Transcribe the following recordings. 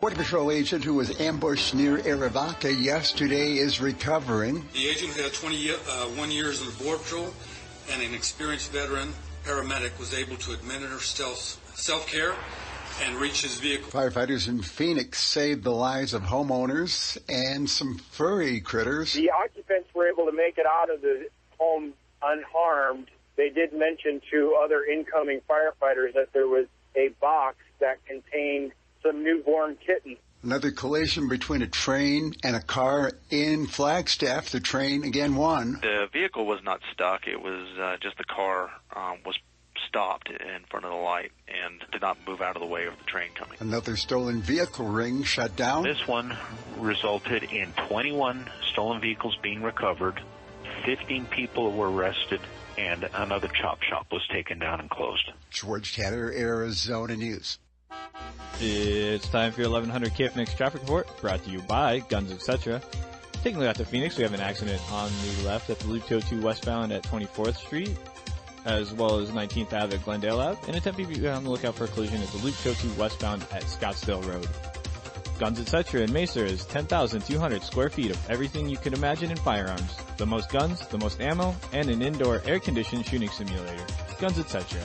Border Patrol agent who was ambushed near Arivaca yesterday is recovering. The agent had 21 years in the Border Patrol, and an experienced veteran paramedic was able to administer self-care and reach his vehicle. Firefighters in Phoenix saved the lives of homeowners and some furry critters. The occupants were able to make it out of the home unharmed. They did mention to other incoming firefighters that there was a box that contained some newborn kittens. Another collision between a train and a car in Flagstaff. The train again won. The vehicle was not stuck. It was just the car was stopped in front of the light and did not move out of the way of the train coming. Another stolen vehicle ring shut down. This one resulted in 21 stolen vehicles being recovered, 15 people were arrested, and another chop shop was taken down and closed. George Tatter, Arizona News. It's time for your 1100 KFNX traffic report, brought to you by Guns Etc. Taking a look out to Phoenix, we have an accident on the left at the Loop 202 westbound at 24th Street, as well as 19th Ave at Glendale Ave, and attempt to be on the lookout for a collision at the Loop 202 westbound at Scottsdale Road. Guns Etc. in Mesa is 10,200 square feet of everything you can imagine in firearms. The most guns, the most ammo, and an indoor air-conditioned shooting simulator. Guns Etc.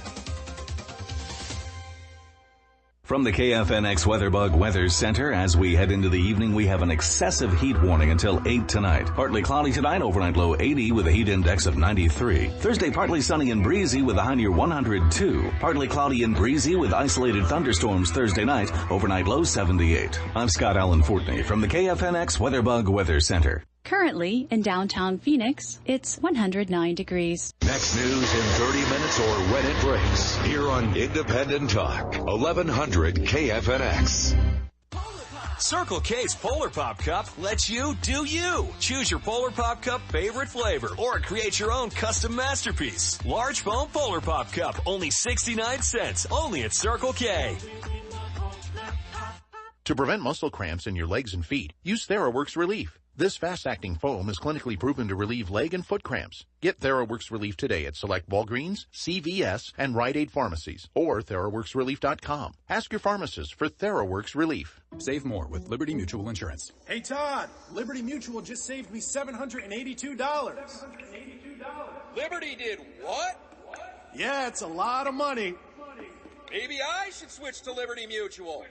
From the KFNX WeatherBug Weather Center, as we head into the evening, we have an excessive heat warning until 8 tonight. Partly cloudy tonight, overnight low 80 with a heat index of 93. Thursday, partly sunny and breezy with a high near 102. Partly cloudy and breezy with isolated thunderstorms Thursday night, overnight low 78. I'm Scott Allen Fortney from the KFNX WeatherBug Weather Center. Currently, in downtown Phoenix, it's 109 degrees. Next news in 30 minutes or when it breaks. Here on Independent Talk, 1100 KFNX. Circle K's Polar Pop Cup lets you do you. Choose your Polar Pop Cup favorite flavor or create your own custom masterpiece. Large foam Polar Pop Cup, only 69 cents, only at Circle K. To prevent muscle cramps in your legs and feet, use TheraWorks Relief. This fast-acting foam is clinically proven to relieve leg and foot cramps. Get TheraWorks Relief today at select Walgreens, CVS, and Rite Aid pharmacies, or TheraWorksRelief.com. Ask your pharmacist for TheraWorks Relief. Save more with Liberty Mutual Insurance. Hey, Todd, Liberty Mutual just saved me $782. Liberty did what? Yeah, it's a lot of money. Maybe I should switch to Liberty Mutual.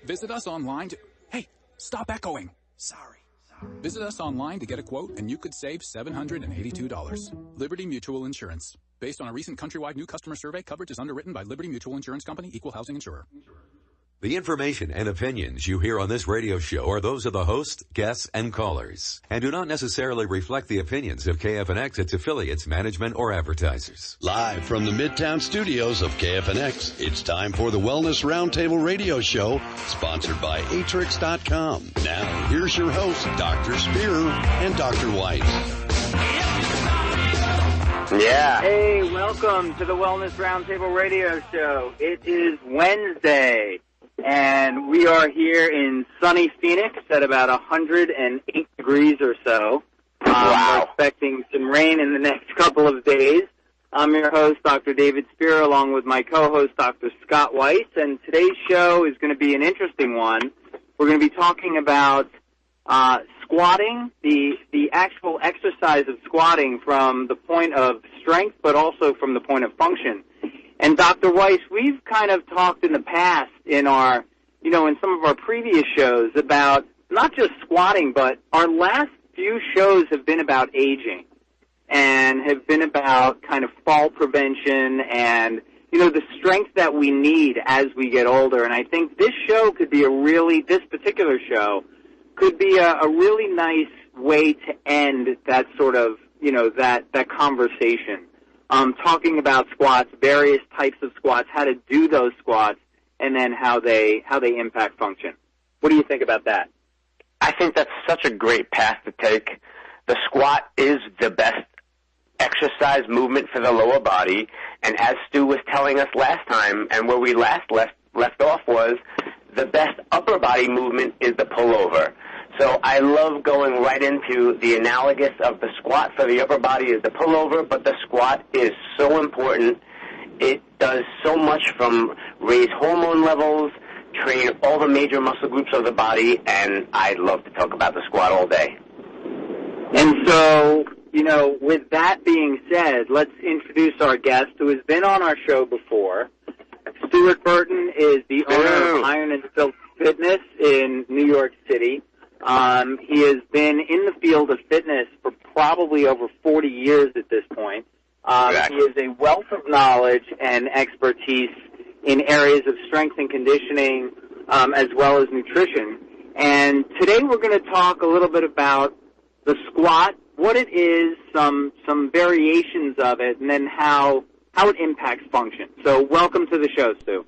Visit us online to... Hey, stop echoing. Sorry. Visit us online to get a quote, and you could save $782. Liberty Mutual Insurance. Based on a recent countrywide new customer survey, coverage is underwritten by Liberty Mutual Insurance Company, Equal Housing Insurer. The information and opinions you hear on this radio show are those of the host, guests, and callers, and do not necessarily reflect the opinions of KFNX, its affiliates, management, or advertisers. Live from the Midtown studios of KFNX, it's time for the Wellness Roundtable radio show, sponsored by Atrix.com. Now, here's your hosts, Dr. Spierer and Dr. Weiss. Yeah. Hey, welcome to the Wellness Roundtable radio show. It is Wednesday, and we are here in sunny Phoenix at about 108 degrees or so. Wow. We're expecting some rain in the next couple of days. I'm your host, Dr. David Spierer, along with my co-host, Dr. Scott Weiss, and today's show is going to be an interesting one. We're going to be talking about squatting, the actual exercise of squatting from the point of strength, but also from the point of function. And Dr. Weiss, we've kind of talked in the past in our, in some of our previous shows about not just squatting, but our last few shows have been about aging and have been about kind of fall prevention and, the strength that we need as we get older. And I think this show could be this particular show could be a really nice way to end that sort of, that conversation. Talking about squats, various types of squats, how to do those squats, and then how they impact function. What do you think about that? I think that's such a great path to take. The squat is the best exercise movement for the lower body, and as Stu was telling us last time, and where we last left off was, the best upper body movement is the pullover. So I love going right into the analogous of the squat for the upper body is the pullover, but the squat is so important. It does so much from raise hormone levels train all the major muscle groups of the body, and I love to talk about the squat all day. And so, with that being said, let's introduce our guest who has been on our show before. Stuart Burton is the owner of Iron and Silk Fitness in New York City. He has been in the field of fitness for probably over 40 years at this point. He is a wealth of knowledge and expertise in areas of strength and conditioning, as well as nutrition. And today we're going to talk a little bit about the squat, what it is, some variations of it, and then how it impacts function. So welcome to the show, Stu.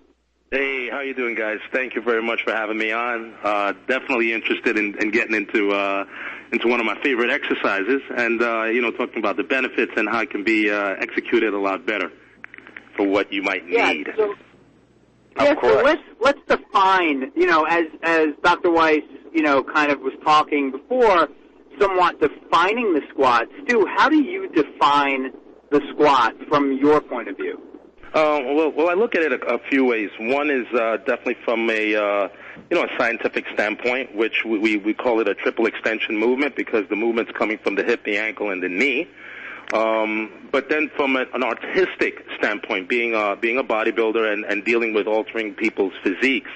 Hey, how you doing, guys? Thank you very much for having me on. Definitely interested in getting into one of my favorite exercises, and talking about the benefits and how it can be executed a lot better for what you might need. So let's define, as Dr. Weiss, kind of was talking before, somewhat defining the squat. Stu, how do you define the squat from your point of view? Well, I look at it a few ways. One is definitely from a scientific standpoint, which we call it a triple extension movement because the movement's coming from the hip, the ankle, and the knee. But then from an artistic standpoint, being a bodybuilder and dealing with altering people's physiques,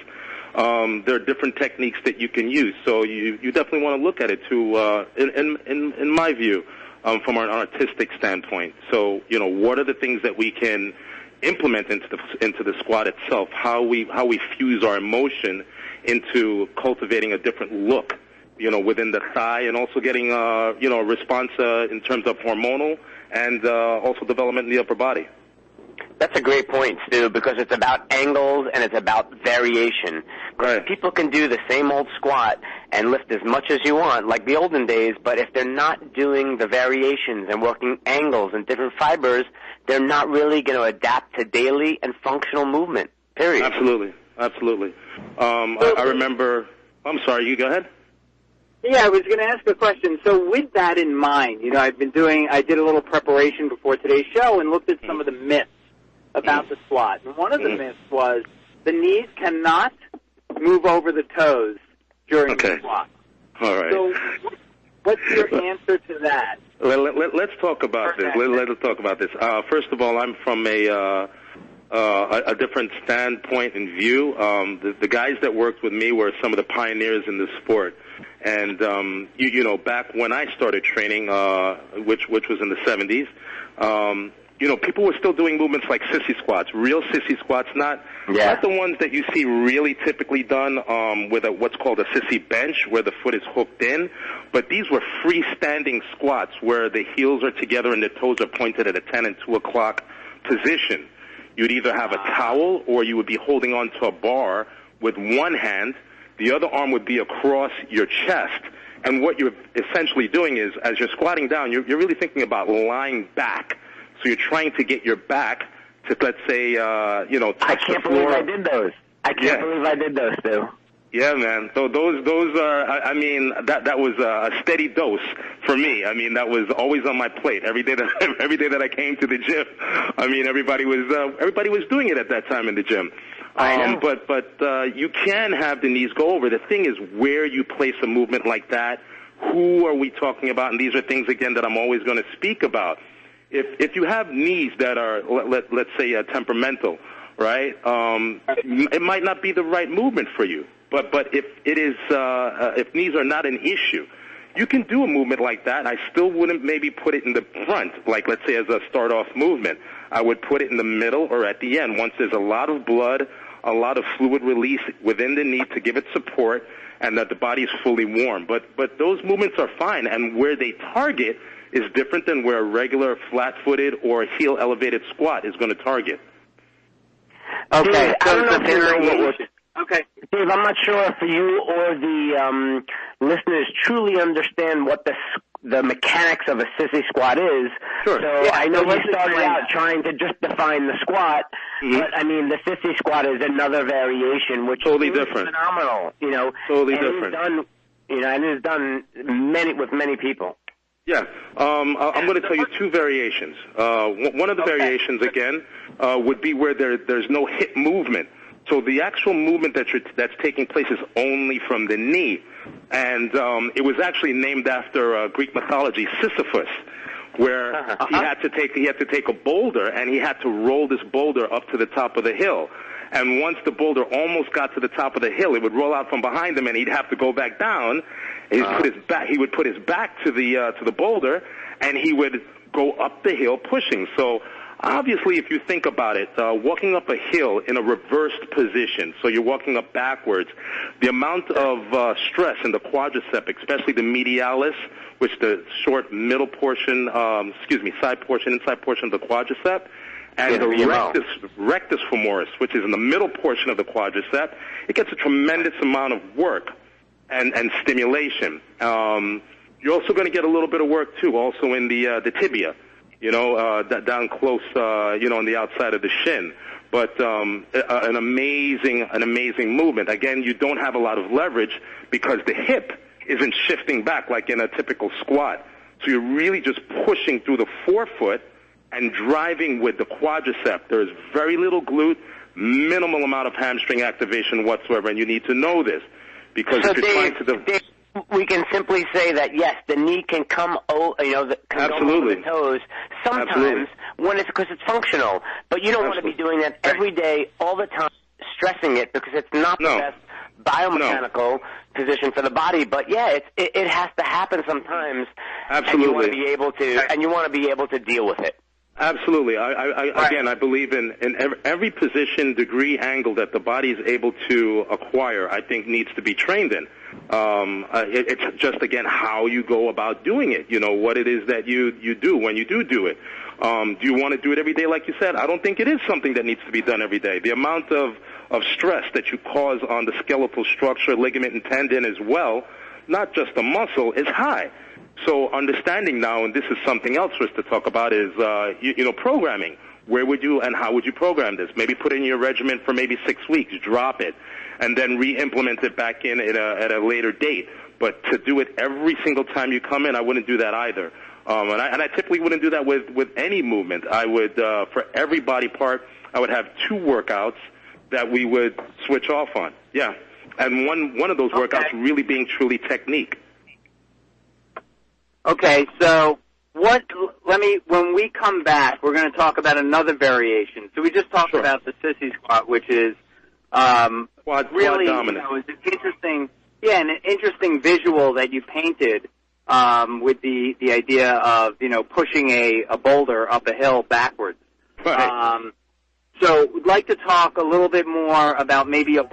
there are different techniques that you can use. So you definitely want to look at it too, in my view, from an artistic standpoint. So what are the things that we can implement into the squat itself? How we fuse our emotion into cultivating a different look, within the thigh, and also getting a response in terms of hormonal and also development in the upper body. That's a great point, Stu, because it's about angles and it's about variation. Right. People can do the same old squat and lift as much as you want, like the olden days, but if they're not doing the variations and working angles and different fibers, they're not really going to adapt to daily and functional movement, period. Absolutely. I remember... I'm sorry, you go ahead. Yeah, I was going to ask a question. So with that in mind, I did a little preparation before today's show and looked at some of the myths about the squat. And one of the myths was the knees cannot move over the toes during the squat. All right. So what's your answer to that? Let's talk about this. Let's talk about this. First of all, I'm from a different standpoint and view. The guys that worked with me were some of the pioneers in the sport. And, back when I started training, which was in the 70s, people were still doing movements like sissy squats, real sissy squats, not the ones that you see really typically done with what's called a sissy bench, where the foot is hooked in. But these were freestanding squats where the heels are together and the toes are pointed at a 10 and 2 o'clock position. You'd either have a towel or you would be holding onto a bar with one hand. The other arm would be across your chest. And what you're essentially doing is, as you're squatting down, you're really thinking about lying back. So you're trying to get your back to, let's say, touch the floor. I can't believe I did those. I can't believe I did those, Stu. Yeah, man. So those are, that was a steady dose for me. That was always on my plate every day that I came to the gym. Everybody was doing it at that time in the gym. But you can have the knees go over. The thing is where you place a movement like that. Who are we talking about? And these are things again that I'm always going to speak about. If you have knees that are let's say temperamental, right? It might not be the right movement for you. But if it is, if knees are not an issue, you can do a movement like that. I still wouldn't maybe put it in the front, like let's say as a start-off movement. I would put it in the middle or at the end once there's a lot of blood, a lot of fluid release within the knee to give it support and that the body is fully warm. But those movements are fine, and where they target is different than where a regular flat-footed or heel-elevated squat is going to target. Okay, I don't know if you're Okay. Dave, I'm not sure if you or the listeners truly understand what the mechanics of a sissy squat is. Sure. So I know you started out trying to just define the squat, but the sissy squat is another variation, which totally is different. Phenomenal. Totally and different. It's done with many people. Yeah, I'm going to tell you two variations. One of the variations, again, would be where there's no hip movement. So the actual movement that's taking place is only from the knee. And it was actually named after Greek mythology, Sisyphus, where he had to take a boulder, and he had to roll this boulder up to the top of the hill. And once the boulder almost got to the top of the hill, it would roll out from behind him, and he'd have to go back down. He would put his back to the boulder, and he would go up the hill pushing. So obviously, if you think about it, walking up a hill in a reversed position, so you're walking up backwards, the amount of stress in the quadricep, especially the medialis, which the short middle portion, inside portion of the quadricep, and the rectus femoris, which is in the middle portion of the quadricep, it gets a tremendous amount of work and stimulation. You're also going to get a little bit of work, too, also in the tibia, down close, on the outside of the shin. But an amazing movement. Again, you don't have a lot of leverage because the hip isn't shifting back like in a typical squat. So you're really just pushing through the forefoot and driving with the quadricep. There's very little glute, minimal amount of hamstring activation whatsoever, and you need to know this. Because so if you're trying to... Dave, we can simply say that, yes, the knee can come over the toes sometimes because it's functional. But you don't want to be doing that every day, all the time, stressing it, because it's not the best biomechanical position for the body. But yeah, it has to happen sometimes. Absolutely. And you want to be able to deal with it. Absolutely. Again, I believe in every position, degree, angle that the body is able to acquire, I think needs to be trained in. It's just, again, how you go about doing it, what it is that you do when you do it. Do you want to do it every day like you said? I don't think it is something that needs to be done every day. The amount of stress that you cause on the skeletal structure, ligament, and tendon as well, not just the muscle, is high. So understanding now, and this is something else for us to talk about, is programming. Where would you and how would you program this? Maybe put in your regimen for maybe 6 weeks, drop it, and then re-implement it back in at a later date. But to do it every single time you come in, I wouldn't do that either. And I typically wouldn't do that with any movement. I would, for every body part, I would have 2 workouts that we would switch off on. Yeah, and one of those workouts really being truly technique. Okay, so when we come back, we're going to talk about another variation. So we just talked about the sissy squat, which is really it's an interesting, an interesting visual that you painted with the idea of pushing a boulder up a hill backwards. Right. So we'd like to talk a little bit more about maybe a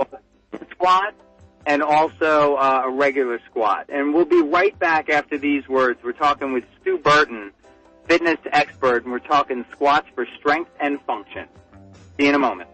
squat and also a regular squat. And we'll be right back after these words. We're talking with Stu Burton, fitness expert, and we're talking squats for strength and function. See you in a moment.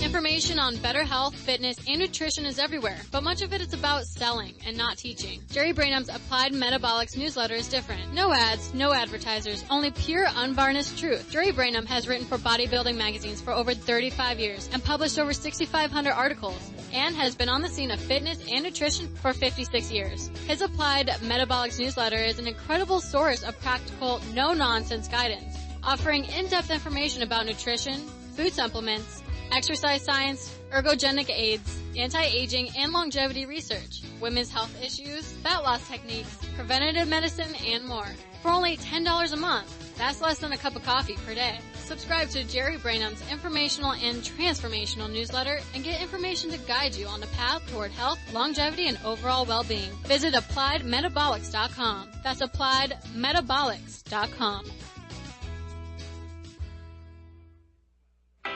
Information on better health, fitness, and nutrition is everywhere, but much of it is about selling and not teaching. Jerry Brainham's Applied Metabolics newsletter is different. No ads, no advertisers, only pure, unvarnished truth. Jerry Brainham has written for bodybuilding magazines for over 35 years and published over 6,500 articles, and has been on the scene of fitness and nutrition for 56 years. His Applied Metabolics newsletter is an incredible source of practical, no-nonsense guidance, offering in-depth information about nutrition, food supplements, exercise science, ergogenic aids, anti-aging and longevity research, women's health issues, fat loss techniques, preventative medicine, and more. For only $10 a month, that's less than a cup of coffee per day. Subscribe to Jerry Brainham's informational and transformational newsletter and get information to guide you on the path toward health, longevity, and overall well-being. Visit AppliedMetabolics.com. That's AppliedMetabolics.com.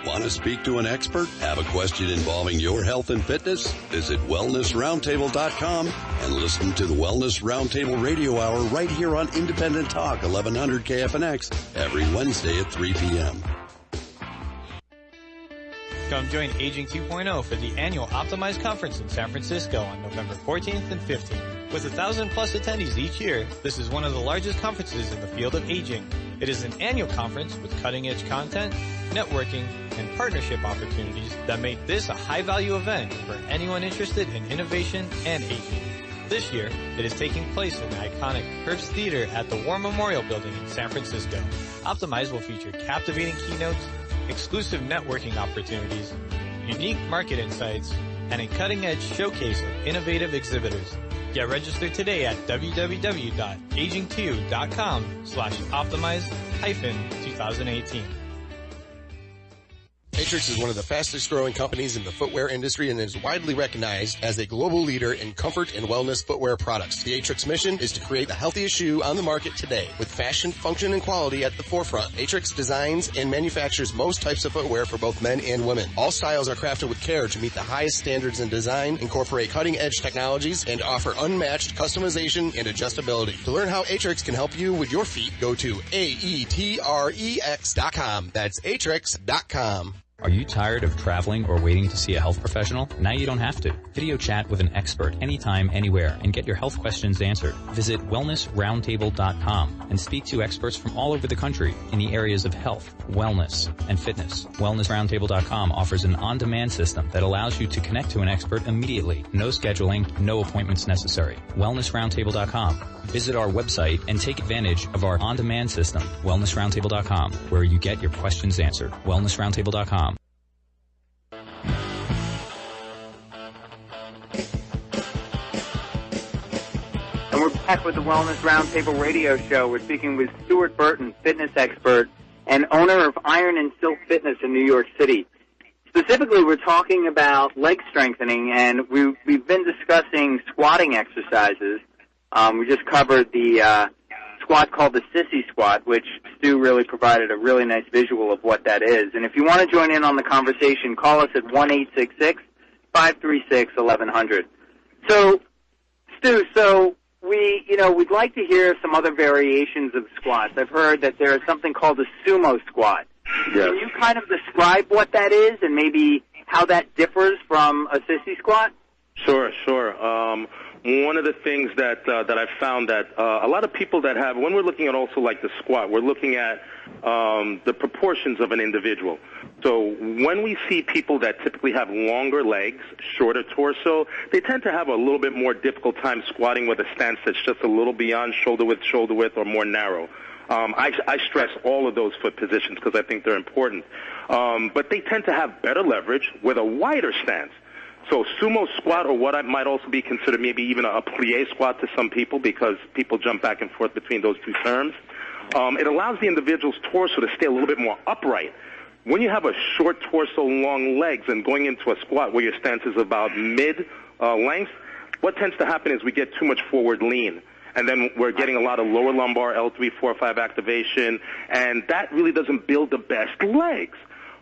Want to speak to an expert? Have a question involving your health and fitness? Visit wellnessroundtable.com and listen to the Wellness Roundtable Radio Hour right here on Independent Talk, 1100 KFNX, every Wednesday at 3 p.m. Come join Aging 2.0 for the annual Optimize Conference in San Francisco on November 14th and 15th. With 1,000-plus attendees each year, this is one of the largest conferences in the field of aging. It is an annual conference with cutting-edge content, networking, and partnership opportunities that make this a high-value event for anyone interested in innovation and aging. This year, it is taking place in the iconic Herbst Theater at the War Memorial Building in San Francisco. Optimize will feature captivating keynotes, exclusive networking opportunities, unique market insights, and a cutting-edge showcase of innovative exhibitors. Get registered today at www.aging2.com/optimize-2018. Atrix is one of the fastest growing companies in the footwear industry and is widely recognized as a global leader in comfort and wellness footwear products. The Atrix mission is to create the healthiest shoe on the market today with fashion, function, and quality at the forefront. Atrix designs and manufactures most types of footwear for both men and women. All styles are crafted with care to meet the highest standards in design, incorporate cutting-edge technologies, and offer unmatched customization and adjustability. To learn how Atrix can help you with your feet, go to aetrex.com. That's atrix.com. Are you tired of traveling or waiting to see a health professional? Now you don't have to. Video chat with an expert anytime, anywhere, and get your health questions answered. Visit wellnessroundtable.com and speak to experts from all over the country in the areas of health, wellness, and fitness. Wellnessroundtable.com offers an on-demand system that allows you to connect to an expert immediately. No scheduling, no appointments necessary. Wellnessroundtable.com. Visit our website and take advantage of our on-demand system, wellnessroundtable.com, where you get your questions answered. Wellnessroundtable.com. And we're back with the Wellness Roundtable radio show. We're speaking with Stuart Burton, fitness expert and owner of Iron and Silk Fitness in New York City. Specifically, we're talking about leg strengthening, and we've been discussing squatting exercises. We just covered the squat called the sissy squat, which Stu really provided a really nice visual of what that is. And if you want to join in on the conversation, call us at 1-866-536-1100. So, Stu, we'd like to hear some other variations of squats. I've heard that there is something called a sumo squat. Yes. Can you kind of describe what that is and maybe how that differs from a sissy squat? Sure. One of the things that I've found that a lot of people that have, when we're looking at also like the squat, we're looking at the proportions of an individual. So when we see people that typically have longer legs, shorter torso, they tend to have a little bit more difficult time squatting with a stance that's just a little beyond shoulder width, or more narrow. I stress all of those foot positions because I think they're important. But they tend to have better leverage with a wider stance. So sumo squat, or what I might also be considered maybe even a plie squat to some people, because people jump back and forth between those two terms, it allows the individual's torso to stay a little bit more upright. When you have a short torso, long legs, and going into a squat where your stance is about mid-length, what tends to happen is we get too much forward lean. And then we're getting a lot of lower lumbar, L3, 4, 5 activation, and that really doesn't build the best legs.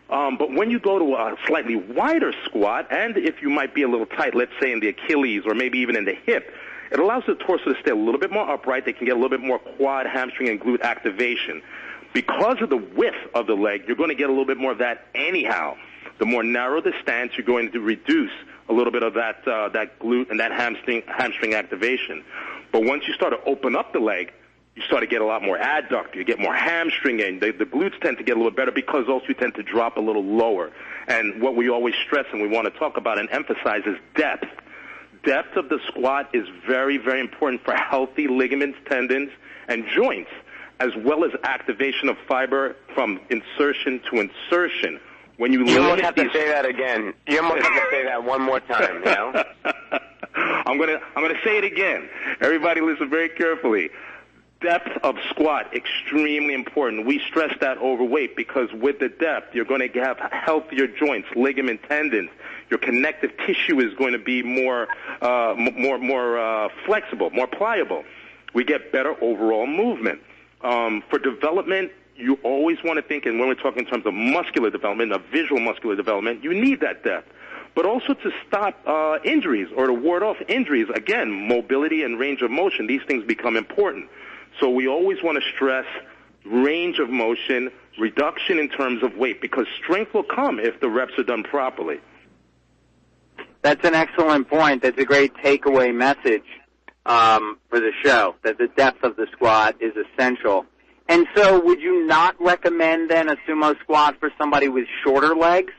But when you go to a slightly wider squat, and if you might be a little tight, let's say in the Achilles or maybe even in the hip, it allows the torso to stay a little bit more upright. They can get a little bit more quad, hamstring, and glute activation. Because of the width of the leg, you're going to get a little bit more of that anyhow. The more narrow the stance, you're going to reduce a little bit of that glute and that hamstring activation. But once you start to open up the leg, you start to get a lot more adductor, you get more hamstring in. The glutes tend to get a little better because also you tend to drop a little lower. And what we always stress and we want to talk about and emphasize is depth. Depth of the squat is very, very important for healthy ligaments, tendons, and joints, as well as activation of fiber from insertion to insertion. When you almost have to say that again. You almost have to say that one more time, you know? I'm gonna say it again. Everybody listen very carefully. Depth of squat, extremely important. We stress that overweight because with the depth, you're going to have healthier joints, ligament, tendons. Your connective tissue is going to be more flexible, more pliable. We get better overall movement. For development, you always want to think, and when we're talking in terms of muscular development, of visual muscular development, you need that depth. But also to stop injuries or to ward off injuries, again, mobility and range of motion, these things become important. So we always want to stress range of motion, reduction in terms of weight, because strength will come if the reps are done properly. That's an excellent point. That's a great takeaway message for the show, that the depth of the squat is essential. And so would you not recommend then a sumo squat for somebody with shorter legs?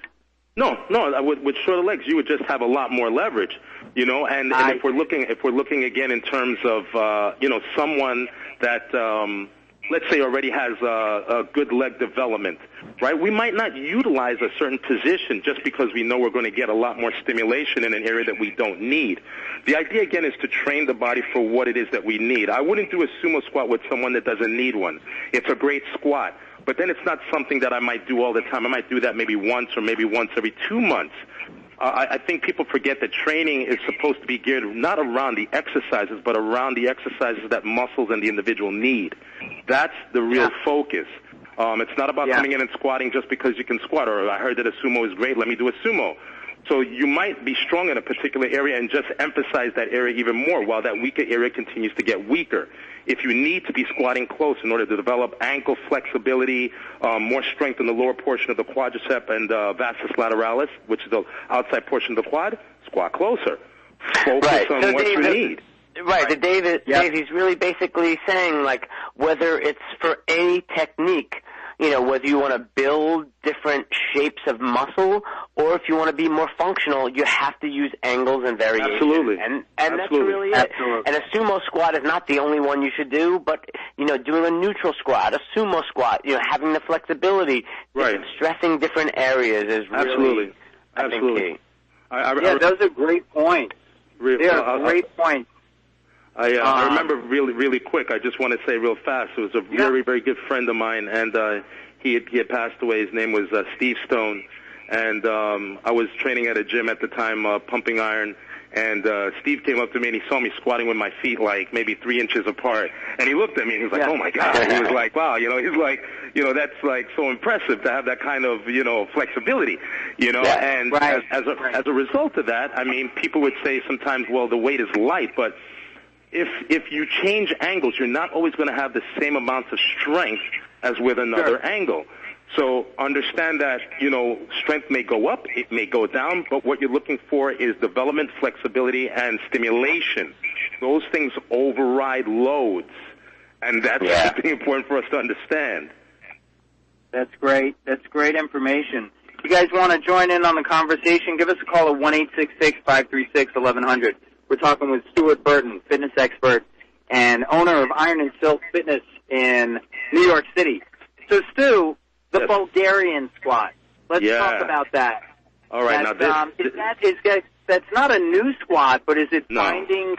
No. With shorter legs, you would just have a lot more leverage, you know. And if we're looking again in terms of someone that let's say already has a good leg development, right? We might not utilize a certain position just because we know we're going to get a lot more stimulation in an area that we don't need. The idea, again, is to train the body for what it is that we need. I wouldn't do a sumo squat with someone that doesn't need one. It's a great squat, but then it's not something that I might do all the time. I might do that maybe once or maybe once every 2 months. I think people forget that training is supposed to be geared not around the exercises, but around the exercises that muscles and the individual need. That's the real focus. It's not about coming in and squatting just because you can squat, or I heard that a sumo is great, let me do a sumo. So you might be strong in a particular area and just emphasize that area even more while that weaker area continues to get weaker. If you need to be squatting close in order to develop ankle flexibility, more strength in the lower portion of the quadricep and vastus lateralis, which is the outside portion of the quad, squat closer. Focus on what you need. Right. Dave, he's really basically saying, like, whether it's for any technique, you know, whether you want to build different shapes of muscle or if you want to be more functional, you have to use angles and variations. Absolutely. And that's really it. And a sumo squat is not the only one you should do, but, you know, doing a neutral squat, a sumo squat, you know, having the flexibility, stressing different areas is really, I think, key. Those are great points. They are great points. I remember really quick. I just want to say real fast. It was a very, very good friend of mine, and he had passed away. His name was Steve Stone, and I was training at a gym at the time, pumping iron. And Steve came up to me and he saw me squatting with my feet like maybe 3 inches apart. And he looked at me and he was like, "Oh my God!" He was like, "Wow, you know," he's like, "You know, that's like so impressive to have that kind of, you know, flexibility, you know." And as a result of that, I mean, people would say sometimes, "Well, the weight is light," but if you change angles, you're not always going to have the same amounts of strength as with another angle. So understand that, you know, strength may go up, it may go down, but what you're looking for is development, flexibility, and stimulation. Those things override loads, and that's something important for us to understand. That's great. That's great information. If you guys want to join in on the conversation, give us a call at 1-866-536-1100. We're talking with Stuart Burton, fitness expert and owner of Iron and Silk Fitness in New York City. So, Stu, the Bulgarian squat. Let's talk about that. All right, that's not a new squat, but is it finding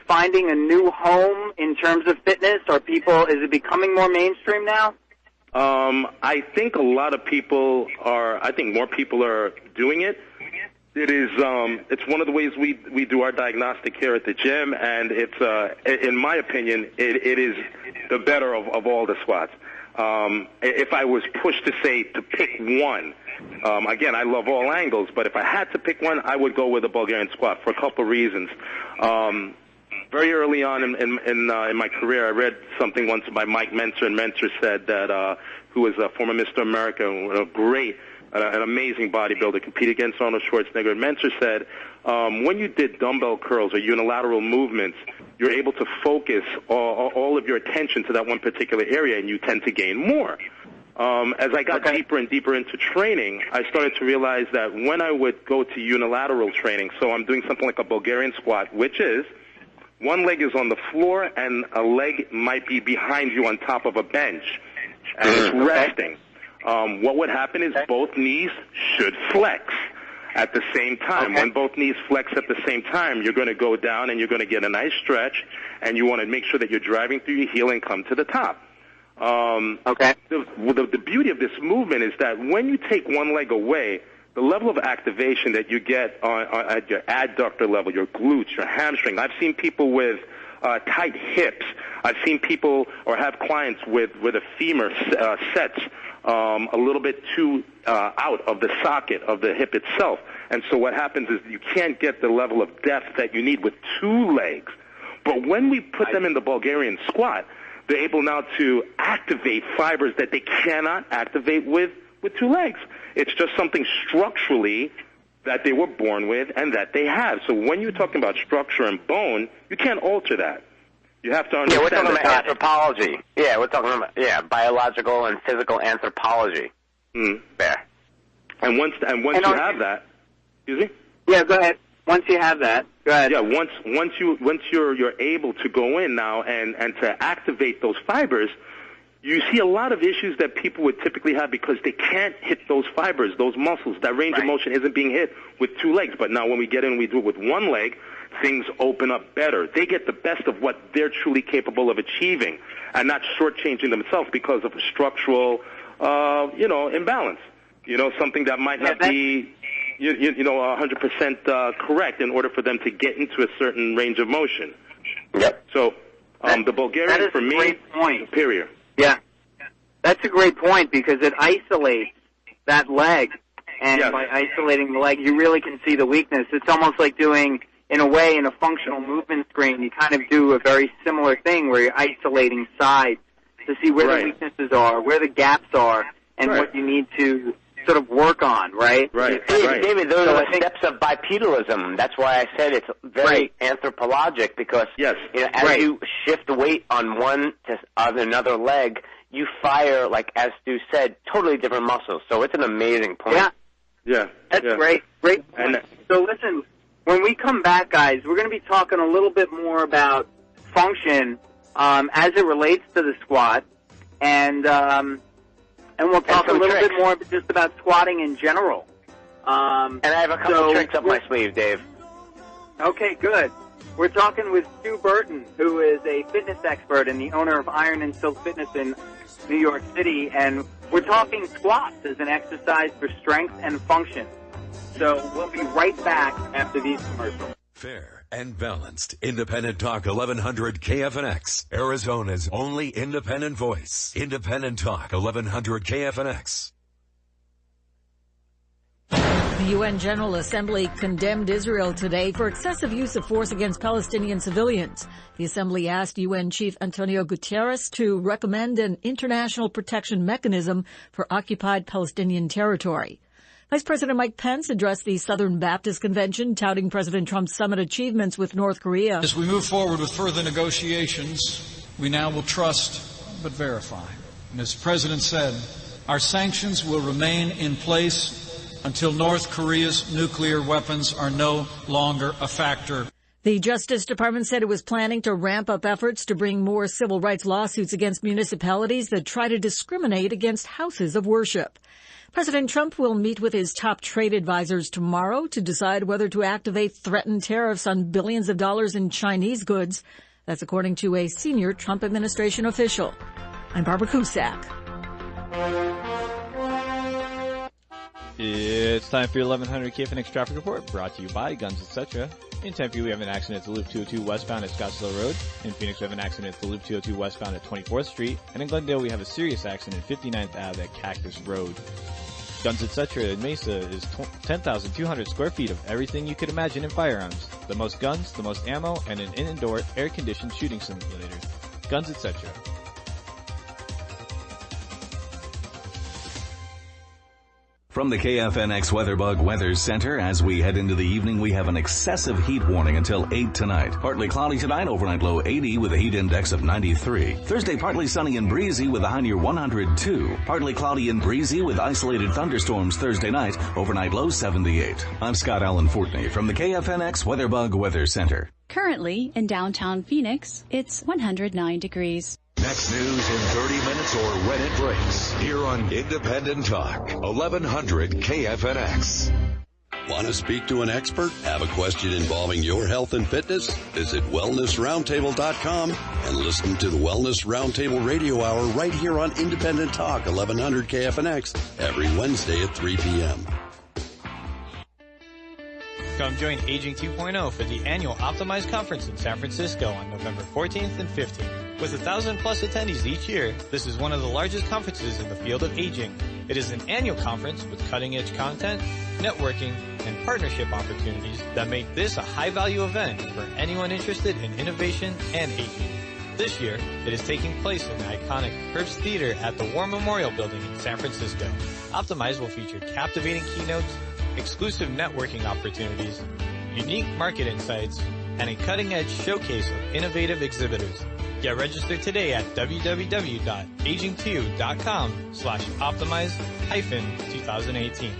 finding a new home in terms of fitness? Is it becoming more mainstream now? I think a lot of people are. I think more people are doing it. It is. It's one of the ways we do our diagnostic here at the gym, and it's. In my opinion, it is the better of all the squats. If I was pushed to pick one, again, I love all angles, but if I had to pick one, I would go with the Bulgarian squat for a couple of reasons. Very early on in my career, I read something once by Mike Mentzer, and Mentzer said that who was a former Mr. America, an amazing bodybuilder, competed against Arnold Schwarzenegger. And Mentzer said, when you did dumbbell curls or unilateral movements, you're able to focus all of your attention to that one particular area, and you tend to gain more. As I got deeper and deeper into training, I started to realize that when I would go to unilateral training, so I'm doing something like a Bulgarian squat, which is one leg is on the floor and a leg might be behind you on top of a bench, and it's resting. What would happen is both knees should flex at the same time. When both knees flex at the same time, you're going to go down and you're going to get a nice stretch, and you want to make sure that you're driving through your heel and come to the top. The beauty of this movement is that when you take one leg away, the level of activation that you get at your adductor level, your glutes, your hamstring. I've seen people with tight hips. I've seen people or have clients with a femur sets a little bit too out of the socket of the hip itself. And so what happens is you can't get the level of depth that you need with two legs. But when we put them in the Bulgarian squat, they're able now to activate fibers that they cannot activate with two legs. It's just something structurally that they were born with and that they have. So when you're talking about structure and bone, you can't alter that. You have to understand. Yeah, we're talking about anthropology. Yeah, we're talking about biological and physical anthropology. There. And once you have that, excuse me. Yeah, go ahead. Once you have that, go ahead. Yeah, once you're able to go in now and to activate those fibers, you see a lot of issues that people would typically have because they can't hit those fibers, those muscles. That range of motion isn't being hit with two legs. But now when we get in and we do it with one leg, things open up better. They get the best of what they're truly capable of achieving and not shortchanging themselves because of a structural, imbalance. Something that might not be, 100% correct in order for them to get into a certain range of motion. Yep. So the Bulgarian, for me, is superior. Yeah. That's a great point because it isolates that leg. And by isolating the leg, you really can see the weakness. It's almost like doing, in a way, in a functional movement screen, you kind of do a very similar thing where you're isolating sides to see where the weaknesses are, where the gaps are, and what you need to sort of work on, right? David, those are the steps of bipedalism. That's why I said it's very anthropologic because as you shift weight on on another leg, you fire, like as Stu said, totally different muscles. So it's an amazing point. Yeah. That's great. Great point. So listen, when we come back, guys, we're going to be talking a little bit more about function as it relates to the squat, and we'll talk a little bit more just about squatting in general. And I have a couple tricks up my sleeve, Dave. Okay, good. We're talking with Stu Burton, who is a fitness expert and the owner of Iron and Silk Fitness in New York City, and we're talking squats as an exercise for strength and function. So we'll be right back after these commercials. Fair and balanced. Independent Talk 1100 KFNX. Arizona's only independent voice. Independent Talk 1100 KFNX. The UN General Assembly condemned Israel today for excessive use of force against Palestinian civilians. The Assembly asked UN Chief Antonio Guterres to recommend an international protection mechanism for occupied Palestinian territory. Vice President Mike Pence addressed the Southern Baptist Convention, touting President Trump's summit achievements with North Korea. As we move forward with further negotiations, we now will trust but verify. And as the President said, our sanctions will remain in place until North Korea's nuclear weapons are no longer a factor. The Justice Department said it was planning to ramp up efforts to bring more civil rights lawsuits against municipalities that try to discriminate against houses of worship. President Trump will meet with his top trade advisors tomorrow to decide whether to activate threatened tariffs on billions of dollars in Chinese goods. That's according to a senior Trump administration official. I'm Barbara Cusack. It's time for your 1100 KFNX traffic report, brought to you by Guns Etc. In Tempe, we have an accident at the Loop 202 westbound at Scottsdale Road. In Phoenix, we have an accident at the Loop 202 westbound at 24th Street. And in Glendale, we have a serious accident at 59th Ave at Cactus Road. Guns Etc. in Mesa is 10,200 square feet of everything you could imagine in firearms. The most guns, the most ammo, and an indoor air-conditioned shooting simulator. Guns Etc. From the KFNX WeatherBug Weather Center, as we head into the evening, we have an excessive heat warning until 8 tonight. Partly cloudy tonight, overnight low 80 with a heat index of 93. Thursday, partly sunny and breezy with a high near 102. Partly cloudy and breezy with isolated thunderstorms Thursday night, overnight low 78. I'm Scott Allen Fortney from the KFNX WeatherBug Weather Center. Currently in downtown Phoenix, it's 109 degrees. Next news in 30 minutes or when it breaks. Here on Independent Talk, 1100 KFNX. Want to speak to an expert? Have a question involving your health and fitness? Visit wellnessroundtable.com and listen to the Wellness Roundtable Radio Hour right here on Independent Talk, 1100 KFNX, every Wednesday at 3 p.m. Come join Aging 2.0 for the annual Optimize Conference in San Francisco on November 14th and 15th. With 1,000 plus attendees each year, this is one of the largest conferences in the field of aging. It is an annual conference with cutting-edge content, networking, and partnership opportunities that make this a high-value event for anyone interested in innovation and aging. This year, it is taking place in the iconic Herbst Theater at the War Memorial Building in San Francisco. Optimize will feature captivating keynotes, exclusive networking opportunities, unique market insights, and a cutting-edge showcase of innovative exhibitors. Get registered today at www.aging2.com/optimize-2018.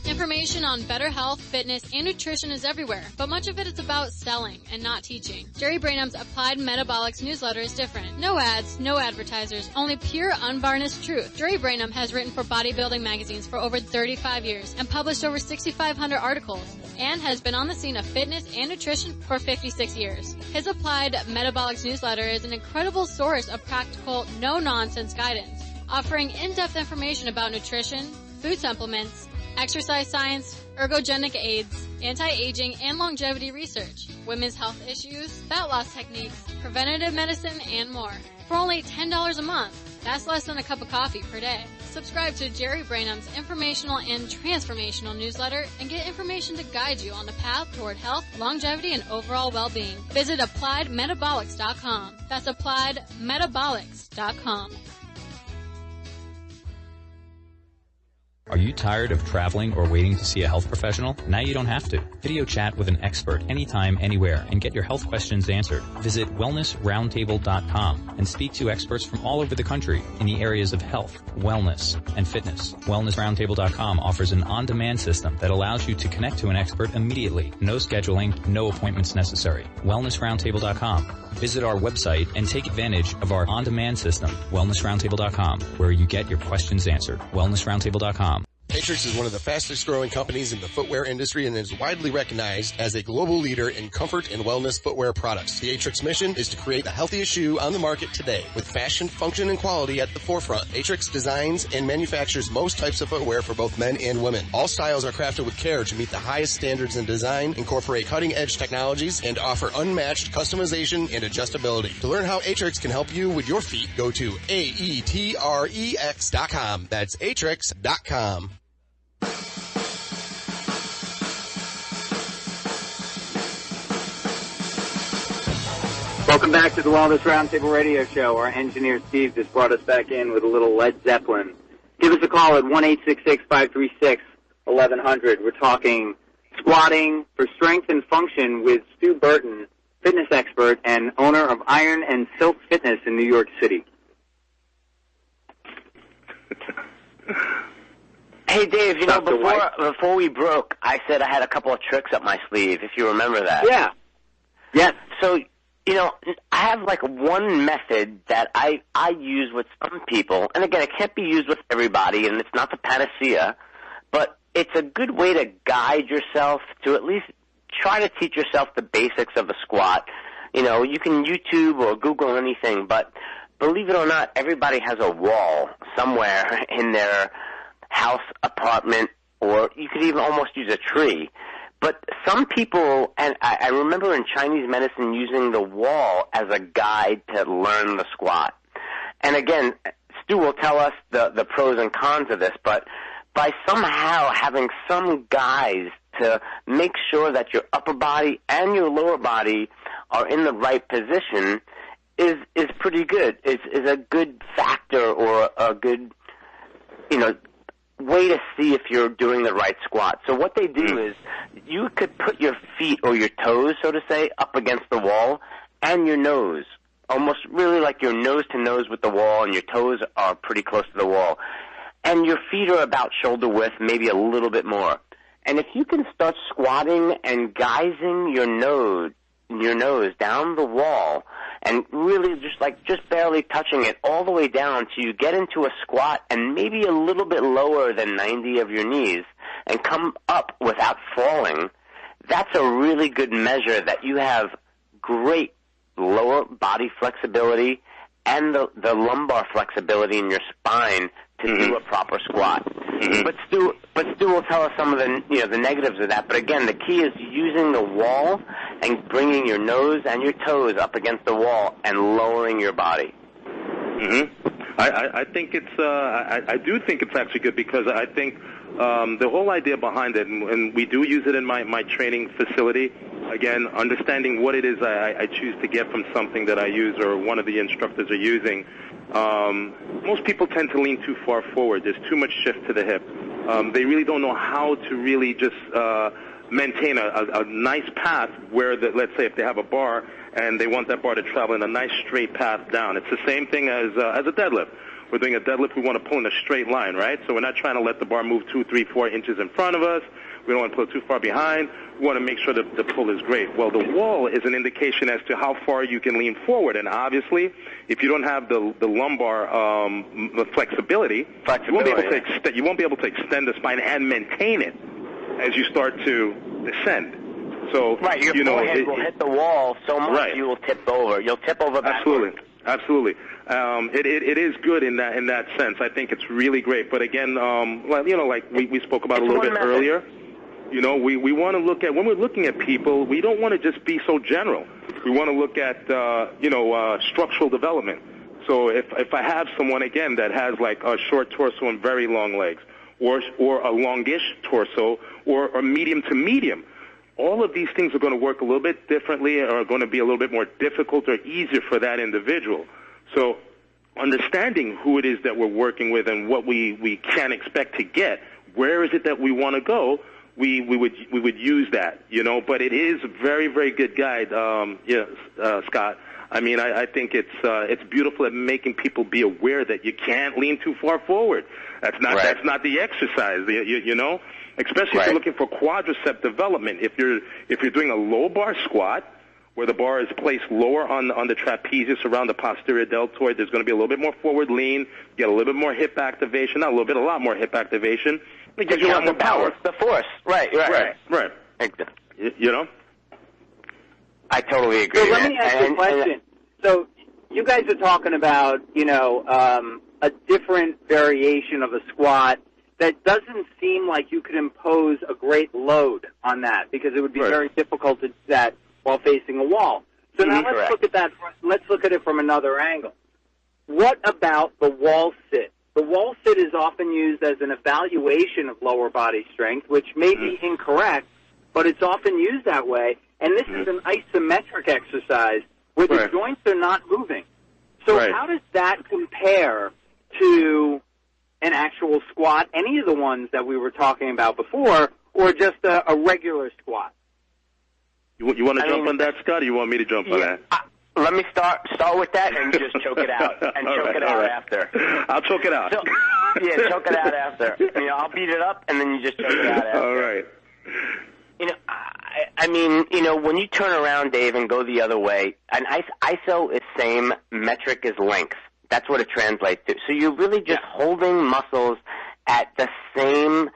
Information on better health, fitness, and nutrition is everywhere, but much of it is about selling and not teaching. Jerry Brainham's Applied Metabolics newsletter is different. No ads, no advertisers, only pure, unvarnished truth. Jerry Brainham has written for bodybuilding magazines for over 35 years and published over 6,500 articles, and has been on the scene of fitness and nutrition for 56 years. His Applied Metabolics newsletter is an incredible source of practical, no-nonsense guidance, offering in-depth information about nutrition, food supplements, exercise science, ergogenic aids, anti-aging and longevity research, women's health issues, fat loss techniques, preventative medicine, and more. For only $10 a month, that's less than a cup of coffee per day. Subscribe to Jerry Brainham's informational and transformational newsletter and get information to guide you on the path toward health, longevity, and overall well-being. Visit AppliedMetabolics.com. That's AppliedMetabolics.com. Are you tired of traveling or waiting to see a health professional? Now you don't have to. Video chat with an expert anytime, anywhere, and get your health questions answered. Visit wellnessroundtable.com and speak to experts from all over the country in the areas of health, wellness, and fitness. Wellnessroundtable.com offers an on-demand system that allows you to connect to an expert immediately. No scheduling, no appointments necessary. Wellnessroundtable.com. Visit our website and take advantage of our on-demand system, wellnessroundtable.com, where you get your questions answered. Wellnessroundtable.com. Atrix is one of the fastest growing companies in the footwear industry and is widely recognized as a global leader in comfort and wellness footwear products. The Atrix mission is to create the healthiest shoe on the market today. With fashion, function, and quality at the forefront, Atrix designs and manufactures most types of footwear for both men and women. All styles are crafted with care to meet the highest standards in design, incorporate cutting-edge technologies, and offer unmatched customization and adjustability. To learn how Atrix can help you with your feet, go to AETREX.com. That's Atrix.com. Welcome back to the Wellness Roundtable Radio Show. Our engineer Steve just brought us back in with a little Led Zeppelin. Give us a call at 1-866-536-1100. We're talking squatting for strength and function with Stu Burton, fitness expert and owner of Iron and Silk Fitness in New York City. Hey, Dave, you know, before we broke, I said I had a couple of tricks up my sleeve, if you remember that. Yeah. Yes. So, you know, I have like one method that I use with some people, and again, it can't be used with everybody, and it's not the panacea, but it's a good way to guide yourself to at least try to teach yourself the basics of a squat. You know, you can YouTube or Google anything, but believe it or not, everybody has a wall somewhere in their house, apartment, or you could even almost use a tree. But some people, and I remember in Chinese medicine using the wall as a guide to learn the squat. And again, Stu will tell us the pros and cons of this, but by somehow having some guides to make sure that your upper body and your lower body are in the right position is pretty good, is a good factor or a good, you know, way to see if you're doing the right squat. So what they do is you could put your feet or your toes, so to say, up against the wall and your nose, almost really like you're nose to nose with the wall, and your toes are pretty close to the wall. And your feet are about shoulder width, maybe a little bit more. And if you can start squatting and guising your nose down the wall and really just barely touching it all the way down till you get into a squat and maybe a little bit lower than 90 of your knees and come up without falling, that's a really good measure that you have great lower body flexibility and the lumbar flexibility in your spine to do a proper squat. But Stu will tell us some of the negatives of that. But again, the key is using the wall and bringing your nose and your toes up against the wall and lowering your body. I think it's I do think it's actually good, because I think the whole idea behind it, and we do use it in my training facility. Again, understanding what it is I choose to get from something that I use or one of the instructors are using. Most people tend to lean too far forward. There's too much shift to the hip. They really don't know how to really just maintain a nice path where, let's say, if they have a bar and they want that bar to travel in a nice straight path down. It's the same thing as a deadlift. We're doing a deadlift, we want to pull in a straight line, right? So we're not trying to let the bar move 2, 3, 4 inches in front of us. We don't want to pull it too far behind. We want to make sure that the pull is great. Well, the wall is an indication as to how far you can lean forward. And obviously, if you don't have the lumbar flexibility, you won't be able to extend the spine and maintain it as you start to descend. So, right, your forehead will hit the wall so much you will tip over. You'll tip over backwards. Absolutely. It is good in that sense. I think it's really great. But again, like we spoke about a little bit earlier, we want to look at, when we're looking at people, we don't want to just be so general. We want to look at, structural development. So if I have someone, again, that has like a short torso and very long legs, or a longish torso, or medium to medium, all of these things are going to work a little bit differently, or are going to be a little bit more difficult or easier for that individual. So understanding who it is that we're working with and what we can expect to get, where is it that we want to go, we would use that, But it is a very, very good guide, Scott. I mean, I think it's beautiful at making people be aware that you can't lean too far forward. That's not the exercise, Especially if you're looking for quadricep development. If you're doing a low bar squat, where the bar is placed lower on the trapezius around the posterior deltoid, there's going to be a little bit more forward lean, get a little bit more hip activation, not a little bit, a lot more hip activation. It gives you a lot more power. The force. Right. I totally agree. So let me ask you a question. So you guys are talking about, a different variation of a squat that doesn't seem like you could impose a great load on that, because it would be very difficult to do that while facing a wall. So now let's look at that. Let's look at it from another angle. What about the wall sit? The wall sit is often used as an evaluation of lower body strength, which may be incorrect, but it's often used that way. And this is an isometric exercise where the joints are not moving. So how does that compare to an actual squat, any of the ones that we were talking about before, or just a regular squat? You want to jump on that, Scott, or you want me to jump on that? Let me start with that and just choke it out, and choke it out after. I'll choke it out. So, choke it out after. I'll beat it up, and then you just choke it out after. All right. When you turn around, Dave, and go the other way, an ISO is same metric as length. That's what it translates to. So you're really just holding muscles at the same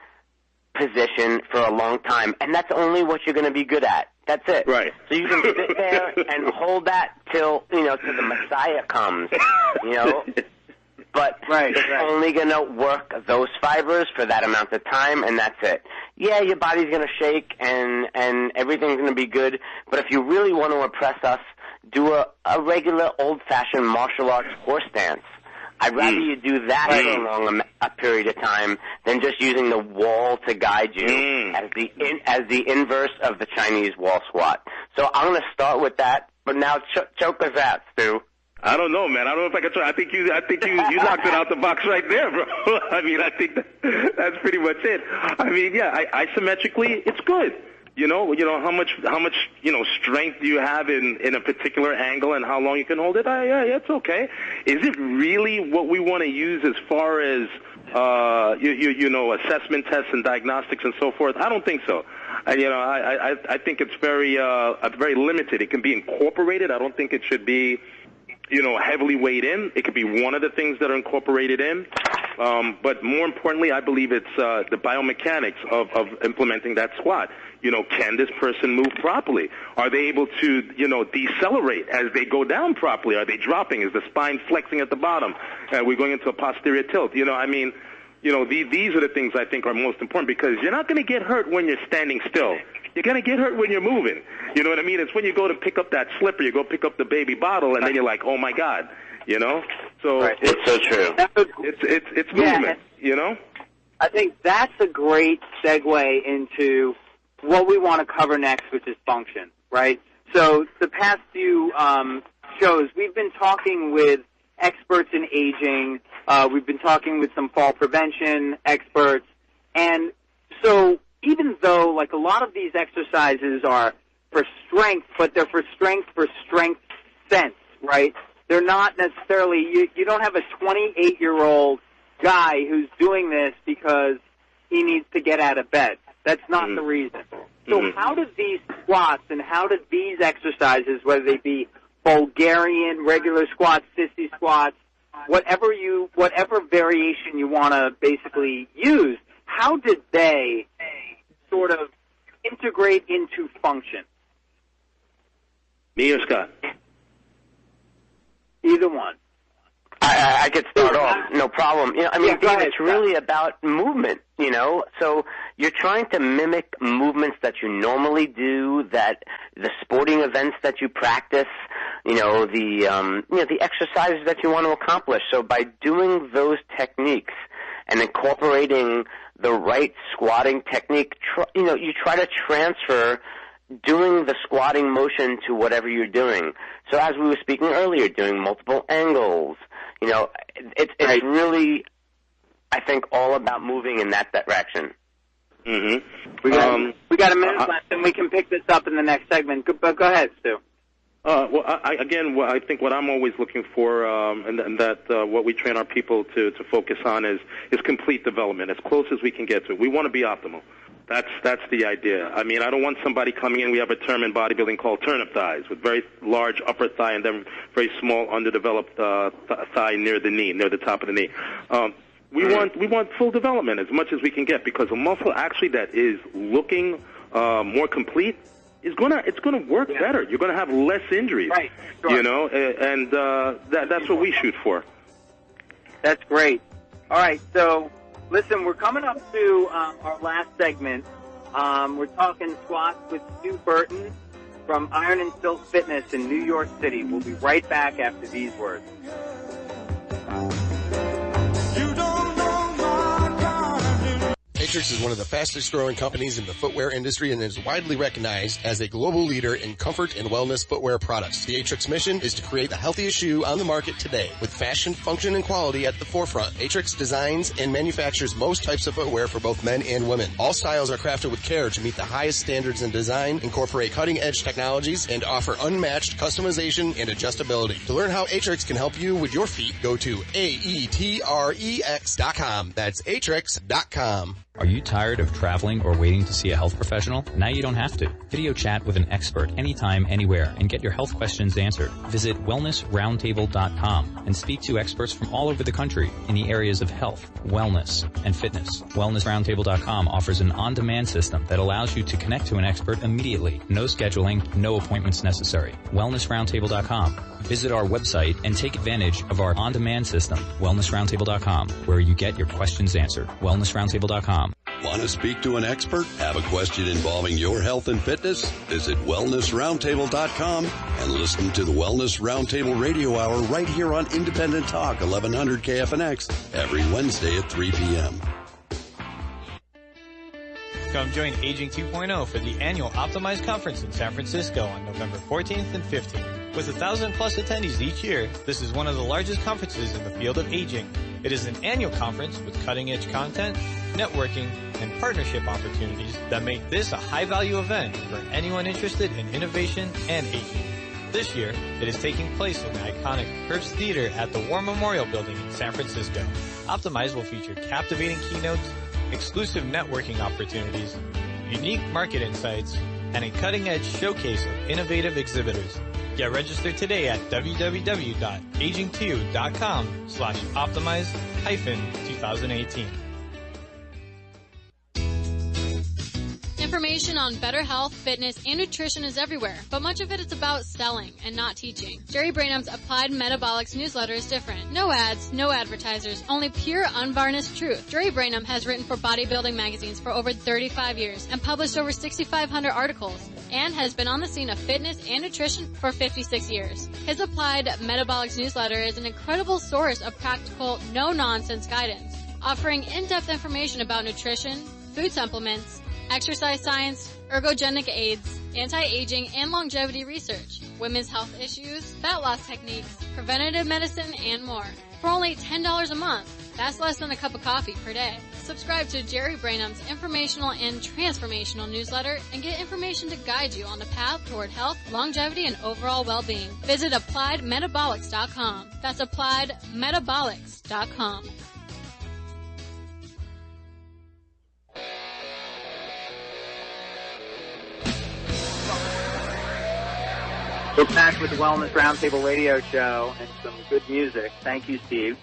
position for a long time, and that's only what you're going to be good at. That's it. Right. So you can sit there and hold that till, till the Messiah comes, But it's only going to work those fibers for that amount of time, and that's it. Yeah, your body's going to shake, and everything's going to be good, but if you really want to impress us, do a regular old-fashioned martial arts horse dance. I'd rather you do that for a long a period of time than just using the wall to guide you as the inverse of the Chinese wall squat. So I'm going to start with that, but now choke us out, Stu. I don't know, man. I don't know if I can try. I think you knocked it out the box right there, bro. I think that's pretty much it. Isometrically, it's good. How much strength do you have in a particular angle and how long you can hold it? It's okay. Is it really what we want to use as far as assessment tests and diagnostics and so forth? I don't think so. I think it's very limited. It can be incorporated. I don't think it should be heavily weighed in. It could be one of the things that are incorporated in. But more importantly, I believe it's the biomechanics of implementing that squat. Can this person move properly? Are they able to, decelerate as they go down properly? Are they dropping? Is the spine flexing at the bottom? We're going into a posterior tilt. These are the things I think are most important, because you're not going to get hurt when you're standing still. You're going to get hurt when you're moving. You know what I mean? It's when you go to pick up that slipper, you go pick up the baby bottle, and then you're like, oh, my God, So it's so true. It's movement, I think that's a great segue into what we want to cover next, which is function, right? So the past few shows, we've been talking with experts in aging. We've been talking with some fall prevention experts. And so even though, like, a lot of these exercises are for strength, but they're for strength sense, right? They're not necessarily, you don't have a 28-year-old guy who's doing this because he needs to get out of bed. That's not the reason. So how do these squats and how do these exercises, whether they be Bulgarian, regular squats, sissy squats, whatever variation you want to basically use, how did they sort of integrate into function? Me or Scott? Either one. I could start off, no problem. You know, I mean, Dave, it's really about movement, you know. So you're trying to mimic movements that you normally do, that the sporting events that you practice, the exercises that you want to accomplish. So by doing those techniques and incorporating the right squatting technique, you try to transfer doing the squatting motion to whatever you're doing. So as we were speaking earlier, doing multiple angles, it's really, I think, all about moving in that direction. We got a minute left, and we can pick this up in the next segment. But go ahead, Stu. I think what I'm always looking for, and that what we train our people to focus on is complete development, as close as we can get to it. We want to be optimal. That's the idea. I mean, I don't want somebody coming in. We have a term in bodybuilding called turnip thighs, with very large upper thigh and then very small underdeveloped thigh near the knee, near the top of the knee. We want full development as much as we can get, because a muscle actually that is looking more complete is it's gonna work better. You're gonna have less injuries, right? Sure. And that's what we shoot for. That's great. All right, so listen, we're coming up to our last segment. We're talking squats with Stu Burton from Iron and Silk Fitness in New York City. We'll be right back after these words. Atrix is one of the fastest growing companies in the footwear industry and is widely recognized as a global leader in comfort and wellness footwear products. The Atrix mission is to create the healthiest shoe on the market today, with fashion, function, and quality at the forefront. Atrix designs and manufactures most types of footwear for both men and women. All styles are crafted with care to meet the highest standards in design, incorporate cutting-edge technologies, and offer unmatched customization and adjustability. To learn how Atrix can help you with your feet, go to aetrex.com. That's atrix.com. Are you tired of traveling or waiting to see a health professional? Now you don't have to. Video chat with an expert anytime, anywhere, and get your health questions answered. Visit wellnessroundtable.com and speak to experts from all over the country in the areas of health, wellness, and fitness. Wellnessroundtable.com offers an on-demand system that allows you to connect to an expert immediately. No scheduling, no appointments necessary. Wellnessroundtable.com. Visit our website and take advantage of our on-demand system, wellnessroundtable.com, where you get your questions answered. Wellnessroundtable.com. Want to speak to an expert? Have a question involving your health and fitness? Visit wellnessroundtable.com and listen to the Wellness Roundtable Radio Hour right here on Independent Talk, 1100 KFNX, every Wednesday at 3 p.m. Come join Aging 2.0 for the annual Optimize Conference in San Francisco on November 14th and 15th. With 1,000 plus attendees each year, this is one of the largest conferences in the field of aging. It is an annual conference with cutting-edge content, networking, and partnership opportunities that make this a high-value event for anyone interested in innovation and aging. This year, it is taking place in the iconic Herbst Theater at the War Memorial Building in San Francisco. Optimize will feature captivating keynotes, exclusive networking opportunities, unique market insights, and a cutting-edge showcase of innovative exhibitors. Get registered today at www.aging2.com/optimize-2018. Information on better health, fitness, and nutrition is everywhere, but much of it is about selling and not teaching. Jerry Brainham's Applied Metabolics newsletter is different. No ads, no advertisers, only pure, unvarnished truth. Jerry Brainham has written for bodybuilding magazines for over 35 years and published over 6,500 articles, and has been on the scene of fitness and nutrition for 56 years. His Applied Metabolics newsletter is an incredible source of practical, no-nonsense guidance, offering in-depth information about nutrition, food supplements, exercise science, ergogenic aids, anti-aging and longevity research, women's health issues, fat loss techniques, preventative medicine, and more. For only $10 a month, that's less than a cup of coffee per day. Subscribe to Jerry Brainham's informational and transformational newsletter and get information to guide you on the path toward health, longevity, and overall well-being. Visit AppliedMetabolics.com. That's AppliedMetabolics.com. We're back with the Wellness Roundtable radio show and some good music. Thank you, Steve.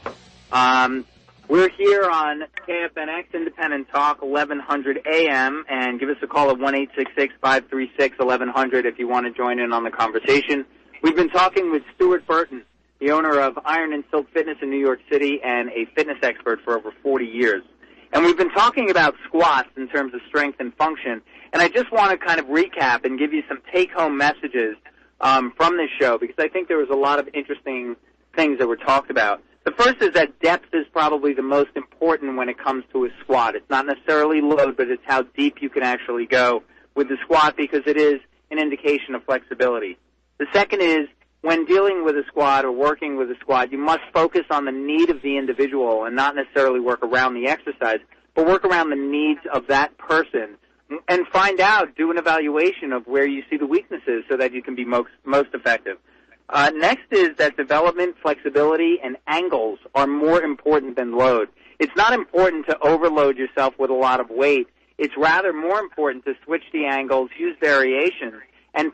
We're here on KFNX Independent Talk, 1100 AM, and give us a call at 1-866-536-1100 if you want to join in on the conversation. We've been talking with Stuart Burton, the owner of Iron and Silk Fitness in New York City and a fitness expert for over 40 years. And we've been talking about squats in terms of strength and function, and I just want to kind of recap and give you some take-home messages from this show, because I think there was a lot of interesting things that were talked about. The first is that depth is probably the most important when it comes to a squat. It's not necessarily load, but it's how deep you can actually go with the squat, because it is an indication of flexibility. The second is, when dealing with a squat or working with a squat, you must focus on the need of the individual and not necessarily work around the exercise, but work around the needs of that person and find out, do an evaluation of where you see the weaknesses so that you can be most effective. Next is that development, flexibility, and angles are more important than load. It's not important to overload yourself with a lot of weight. It's rather more important to switch the angles, use variations, and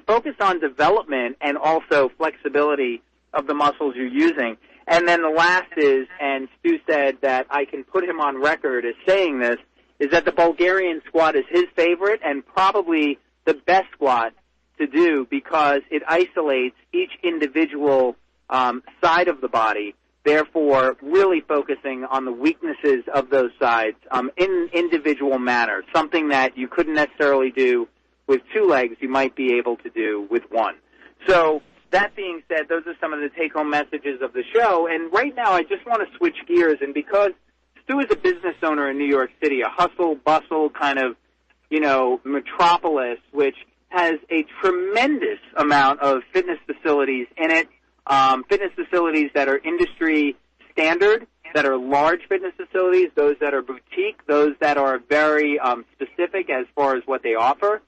focus on development and also flexibility of the muscles you're using. And then the last is, and Stu said that I can put him on record as saying this, is that the Bulgarian squat is his favorite and probably the best squat to do, because it isolates each individual side of the body, therefore really focusing on the weaknesses of those sides in individual manner, something that you couldn't necessarily do with two legs, you might be able to do with one. So that being said, those are some of the take-home messages of the show, and right now I just want to switch gears, and because Stu is a business owner in New York City, a hustle-bustle kind of, metropolis, which has a tremendous amount of fitness facilities in it, fitness facilities that are industry standard, that are large fitness facilities, those that are boutique, those that are very specific as far as what they offer.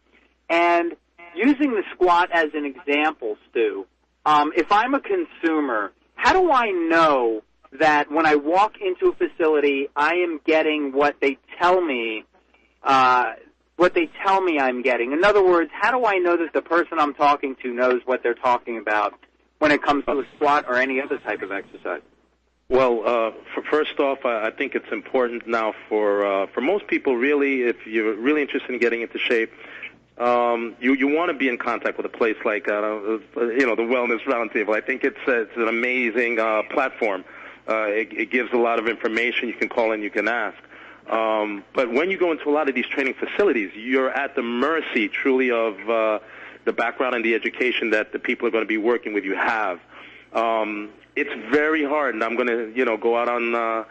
And using the squat as an example, Stu, if I'm a consumer, how do I know that when I walk into a facility, I am getting what they tell me I'm getting? In other words, how do I know that the person I'm talking to knows what they're talking about when it comes to a squat or any other type of exercise? Well, first off, I think it's important now for most people, really, if you're really interested in getting into shape, you want to be in contact with a place like the Wellness Roundtable. I think it's an amazing platform. It gives a lot of information. You can call in, you can ask. But when you go into a lot of these training facilities, you're at the mercy truly of the background and the education that the people are going to be working with you have. It's very hard, and I'm going to go out on a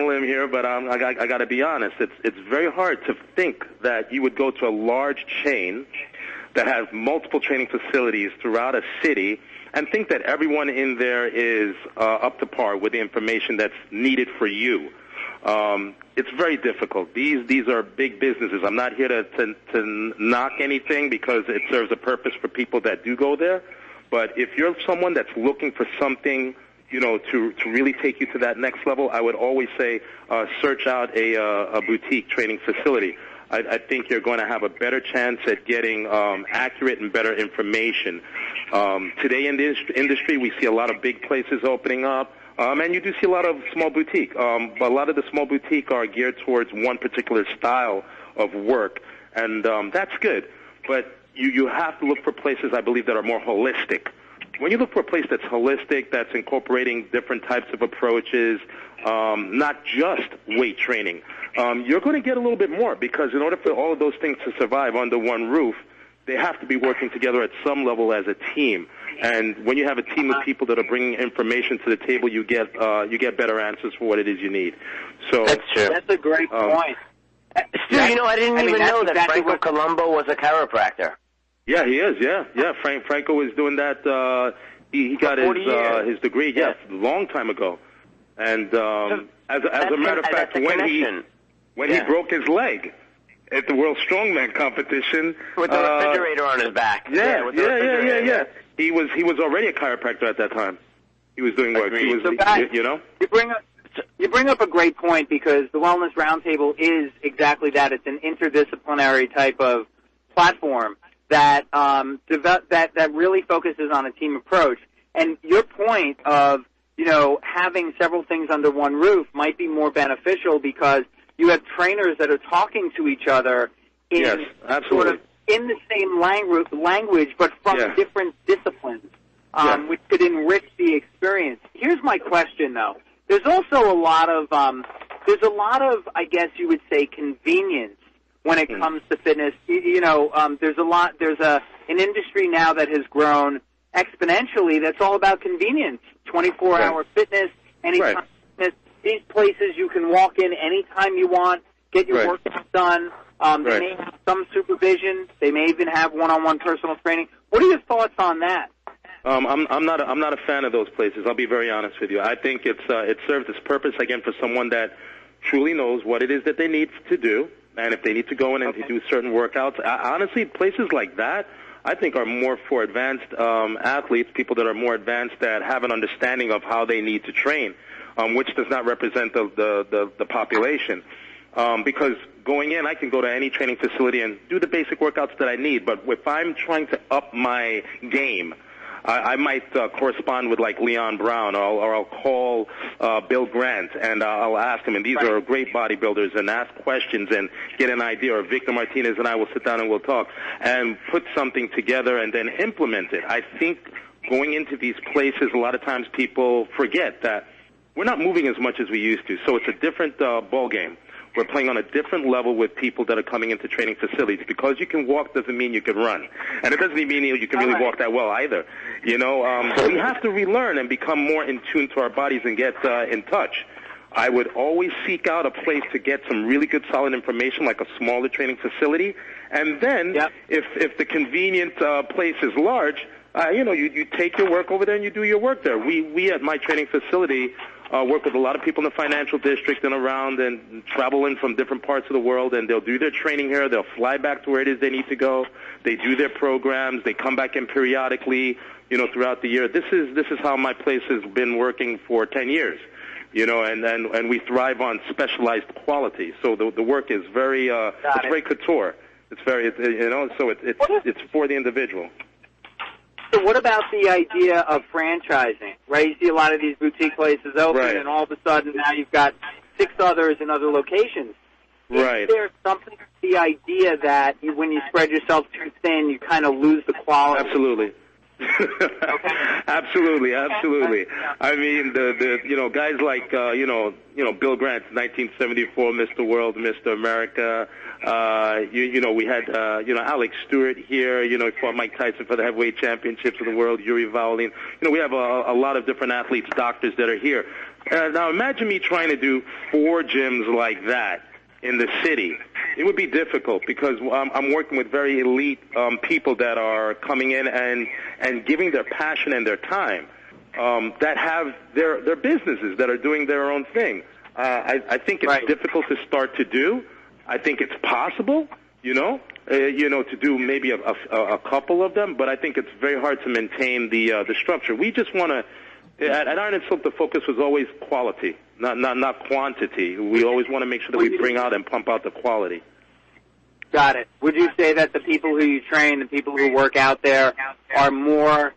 limb here, but I got to be honest. It's very hard to think that you would go to a large chain that has multiple training facilities throughout a city and think that everyone in there is up to par with the information that's needed for you. It's very difficult. These are big businesses. I'm not here to knock anything, because it serves a purpose for people that do go there. But if you're someone that's looking for something, to really take you to that next level, I would always say search out a boutique training facility. I think you're going to have a better chance at getting accurate and better information. Today in the industry, we see a lot of big places opening up. And you do see a lot of small boutique. But a lot of the small boutique are geared towards one particular style of work, and that's good. But you have to look for places, I believe, that are more holistic. When you look for a place that's holistic, that's incorporating different types of approaches, not just weight training, you're going to get a little bit more, because in order for all of those things to survive under one roof, they have to be working together at some level as a team. And when you have a team of people that are bringing information to the table, you get better answers for what it is you need. So that's true. That's a great point. Stu, I didn't even know that exactly Franco Colombo was a chiropractor. Yeah, he is. Yeah. Franco was doing that. He got his degree. Yes, a long time ago. And As a matter of fact, when he broke his leg at the World Strongman competition with the refrigerator on his back. Yeah. He was already a chiropractor at that time. He was doing work. So guys, you bring up a great point, because the Wellness Roundtable is exactly that. It's an interdisciplinary type of platform that that really focuses on a team approach. And your point of, having several things under one roof might be more beneficial, because you have trainers that are talking to each other in sort of in the same language, but from different disciplines, which could enrich the experience. Here's my question, though. There's also a lot of, I guess you would say, convenience when it comes to fitness. There's an industry now that has grown exponentially that's all about convenience. 24-hour fitness, anytime fitness. These places you can walk in anytime you want, get your workout done. They may have some supervision. They may even have one-on-one personal training. What are your thoughts on that? I'm not a fan of those places. I'll be very honest with you. I think it serves its purpose again for someone that truly knows what it is that they need to do, and if they need to go in and to do certain workouts. Honestly, places like that I think are more for advanced athletes, people that are more advanced that have an understanding of how they need to train, which does not represent the population. Because going in, I can go to any training facility and do the basic workouts that I need, but if I'm trying to up my game, I might correspond with like Leon Brown, or I'll call Bill Grant, and I'll ask him, and these are great bodybuilders, and ask questions and get an idea, or Victor Martinez and I will sit down and we'll talk and put something together and then implement it. I think going into these places, a lot of times people forget that we're not moving as much as we used to, so it's a different ball game. We're playing on a different level with people that are coming into training facilities. Because you can walk doesn't mean you can run. And it doesn't mean you can really walk that well either. So we have to relearn and become more in tune to our bodies and get in touch. I would always seek out a place to get some really good solid information, like a smaller training facility. And then if the convenient place is large, you take your work over there and you do your work there. We at my training facility work with a lot of people in the financial district and around, and travel in from different parts of the world, and they'll do their training here. They'll fly back to where it is they need to go. They do their programs. They come back in periodically, throughout the year. This is how my place has been working for 10 years, and we thrive on specialized quality. So the work is very, it's very couture. It's very, so it's for the individual. So what about the idea of franchising, right? You see a lot of these boutique places open, and all of a sudden now you've got 6 others in other locations. Is there something to the idea that when you spread yourself too thin, you kind of lose the quality? Absolutely. Absolutely. I mean, the guys like Bill Grant, 1974, Mr. World, Mr. America. We had Alex Stuart here. He fought Mike Tyson for the heavyweight championships of the world. Yuri Vaulin. We have a lot of different athletes, doctors that are here. Now imagine me trying to do 4 gyms like that in the city. It would be difficult because I'm working with very elite people that are coming in and giving their passion and their time, that have their businesses, that are doing their own thing. I think it's difficult to start to do. I think it's possible, to do maybe a couple of them, but I think it's very hard to maintain the structure. We just want to. At Iron and Silk, the focus was always quality, not quantity. We always want to make sure that we bring out and pump out the quality. Got it. Would you say that the people who you train, the people who work out there, are more,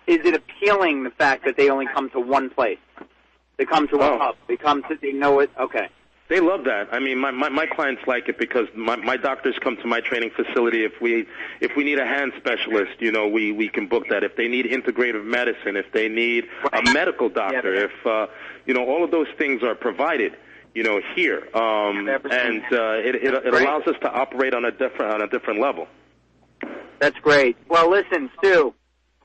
is it appealing, the fact that they only come to one place? They come to a hub. They know it. Okay. They love that. I mean, my clients like it because my doctors come to my training facility. If we need a hand specialist, we can book that. If they need integrative medicine, if they need a medical doctor, if all of those things are provided, here, and it allows us to operate on a different level. That's great. Well, listen, Stu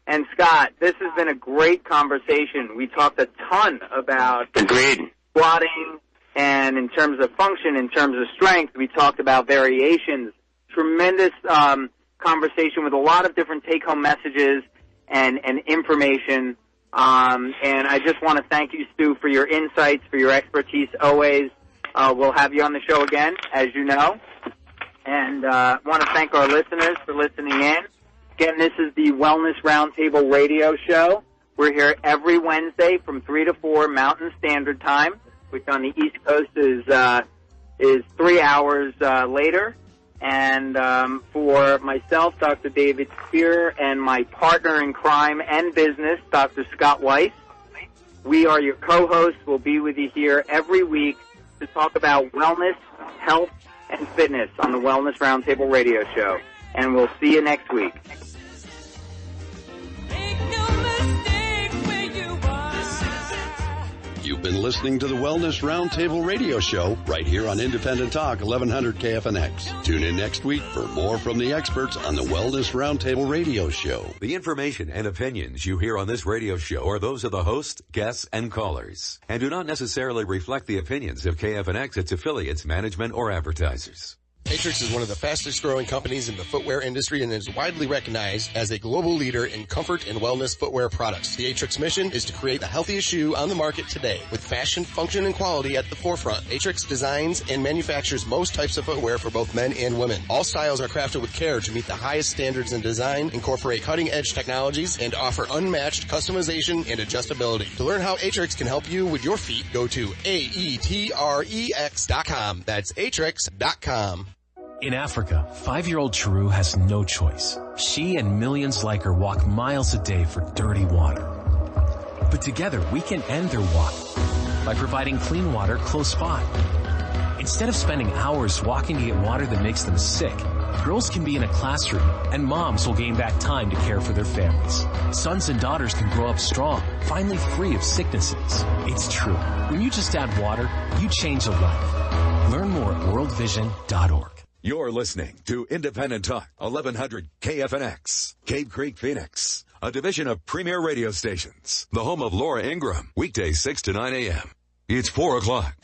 and Scott, this has been a great conversation. We talked a ton about squatting. And in terms of function, in terms of strength, we talked about variations. Tremendous conversation with a lot of different take-home messages and information And I just want to thank you, Stu, for your insights, for your expertise always. We'll have you on the show again, as you know. And want to thank our listeners for listening in. Again, this is the Wellness Roundtable radio show. We're here every Wednesday from 3 to 4 Mountain Standard Time, which on the East Coast is 3 hours later. And for myself, Dr. David Spierer, and my partner in crime and business, Dr. Scott Weiss, we are your co-hosts. We'll be with you here every week to talk about wellness, health, and fitness on the Wellness Roundtable radio show. And we'll see you next week. You've been listening to the Wellness Roundtable radio show right here on Independent Talk 1100 KFNX. Tune in next week for more from the experts on the Wellness Roundtable radio show. The information and opinions you hear on this radio show are those of the host, guests, and callers, and do not necessarily reflect the opinions of KFNX, its affiliates, management, or advertisers. Atrix is one of the fastest growing companies in the footwear industry and is widely recognized as a global leader in comfort and wellness footwear products. The Atrix mission is to create the healthiest shoe on the market today with fashion, function, and quality at the forefront. Atrix designs and manufactures most types of footwear for both men and women. All styles are crafted with care to meet the highest standards in design, incorporate cutting-edge technologies, and offer unmatched customization and adjustability. To learn how Atrix can help you with your feet, go to AETREX.com. That's Atrix.com. In Africa, 5-year-old Chiru has no choice. She and millions like her walk miles a day for dirty water. But together, we can end their walk by providing clean water close by. Instead of spending hours walking to get water that makes them sick, girls can be in a classroom, and moms will gain back time to care for their families. Sons and daughters can grow up strong, finally free of sicknesses. It's true. When you just add water, you change a life. Learn more at worldvision.org. You're listening to Independent Talk, 1100 KFNX, Cave Creek, Phoenix, a division of Premier Radio Stations, the home of Laura Ingraham, weekdays 6 to 9 a.m. It's 4 o'clock.